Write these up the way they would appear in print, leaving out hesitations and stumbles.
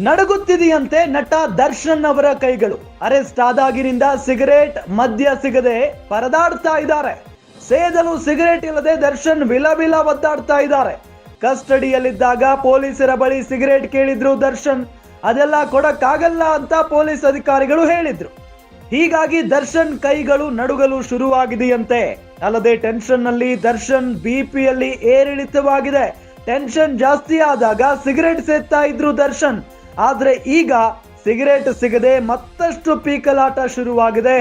ನಡುಗುತ್ತಿದೆಯಂತೆ ನಟ ದರ್ಶನ್ ಅವರ ಕೈಗಳು. ಅರೆಸ್ಟ್ ಆದಾಗಿನಿಂದ ಸಿಗರೇಟ್ ಮದ್ಯ ಸಿಗದೆ ಪರದಾಡ್ತಾ ಇದ್ದಾರೆ. ಸೇದಲು ಸಿಗರೇಟ್ ಇಲ್ಲದೆ ದರ್ಶನ್ ವಿಲವಿಲ ಒದ್ದಾಡ್ತಾ ಇದ್ದಾರೆ. ಕಸ್ಟಡಿಯಲ್ಲಿದ್ದಾಗ ಪೊಲೀಸರ ಬಳಿ ಸಿಗರೇಟ್ ಕೇಳಿದ್ರು ದರ್ಶನ್. ಅದೆಲ್ಲ ಕೊಡಕ್ಕಾಗಲ್ಲ ಅಂತ ಪೊಲೀಸ್ ಅಧಿಕಾರಿಗಳು ಹೇಳಿದ್ರು. ಹೀಗಾಗಿ ದರ್ಶನ್ ಕೈಗಳು ನಡುಗಲು ಶುರುವಾಗಿದೆಯಂತೆ. ಅಲ್ಲದೆ ಟೆನ್ಷನ್ ನಲ್ಲಿ ದರ್ಶನ್ ಬಿಪಿಯಲ್ಲಿ ಏರಿಳಿತವಾಗಿದೆ. ಟೆನ್ಷನ್ ಜಾಸ್ತಿ ಆದಾಗ ಸಿಗರೇಟ್ ಸೇದ್ತಾ ಇದ್ರು ದರ್ಶನ್. ಆದ್ರೆ ಈಗ ಸಿಗರೇಟ್ ಸಿಗದೆ ಮತ್ತಷ್ಟು ಪೀಕಲಾಟ ಶುರುವಾಗಿದೆ.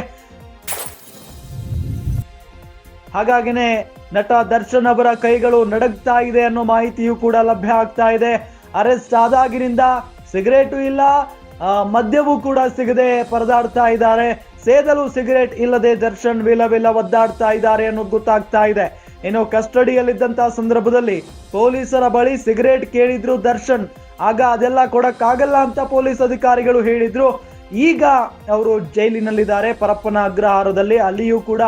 ಹಾಗಾಗಿನೇ ನಟ ದರ್ಶನ್ ಅವರ ಕೈಗಳು ನಡಗ್ತಾ ಇದೆ ಅನ್ನೋ ಮಾಹಿತಿಯೂ ಕೂಡ ಲಭ್ಯ ಆಗ್ತಾ ಇದೆ. ಅರೆಸ್ಟ್ ಆದಾಗಿನಿಂದ ಸಿಗರೇಟು ಇಲ್ಲ, ಮದ್ಯವೂ ಕೂಡ ಸಿಗದೆ ಪರದಾಡ್ತಾ ಇದ್ದಾರೆ. ಸೇದಲು ಸಿಗರೇಟ್ ಇಲ್ಲದೆ ದರ್ಶನ್ ವಿಲವಿಲ ಒದ್ದಾಡ್ತಾ ಇದ್ದಾರೆ ಅನ್ನೋದು ಗೊತ್ತಾಗ್ತಾ ಇದೆ. ಇನ್ನು ಕಸ್ಟಡಿಯಲ್ಲಿದ್ದಂತಹ ಸಂದರ್ಭದಲ್ಲಿ ಪೊಲೀಸರ ಬಳಿ ಸಿಗರೇಟ್ ಕೇಳಿದ್ರು ದರ್ಶನ್. ಆಗ ಅದೆಲ್ಲ ಕೊಡಕ್ಕಾಗಲ್ಲ ಅಂತ ಪೊಲೀಸ್ ಅಧಿಕಾರಿಗಳು ಹೇಳಿದ್ರು. ಈಗ ಅವರು ಜೈಲಿನಲ್ಲಿದ್ದಾರೆ, ಪರಪ್ಪನ ಅಗ್ರಹಾರದಲ್ಲಿ. ಅಲ್ಲಿಯೂ ಕೂಡ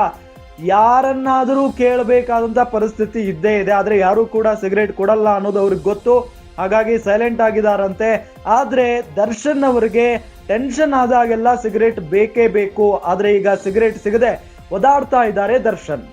ಯಾರನ್ನಾದರೂ ಕೇಳಬೇಕಾದಂತ ಪರಿಸ್ಥಿತಿ ಇದ್ದೇ ಇದೆ. ಆದ್ರೆ ಯಾರು ಕೂಡ ಸಿಗರೇಟ್ ಕೊಡಲ್ಲ ಅನ್ನೋದು ಅವ್ರಿಗೆ ಗೊತ್ತು. ಹಾಗಾಗಿ ಸೈಲೆಂಟ್ ಆಗಿದಾರಂತೆ. ಆದ್ರೆ ದರ್ಶನ್ ಅವರಿಗೆ ಟೆನ್ಷನ್ ಆದಾಗೆಲ್ಲ ಸಿಗರೇಟ್ ಬೇಕೇ ಬೇಕು. ಆದ್ರೆ ಈಗ ಸಿಗರೇಟ್ ಸಿಗದೆ ಒದಾಡ್ತಾ ಇದ್ದಾರೆ ದರ್ಶನ್.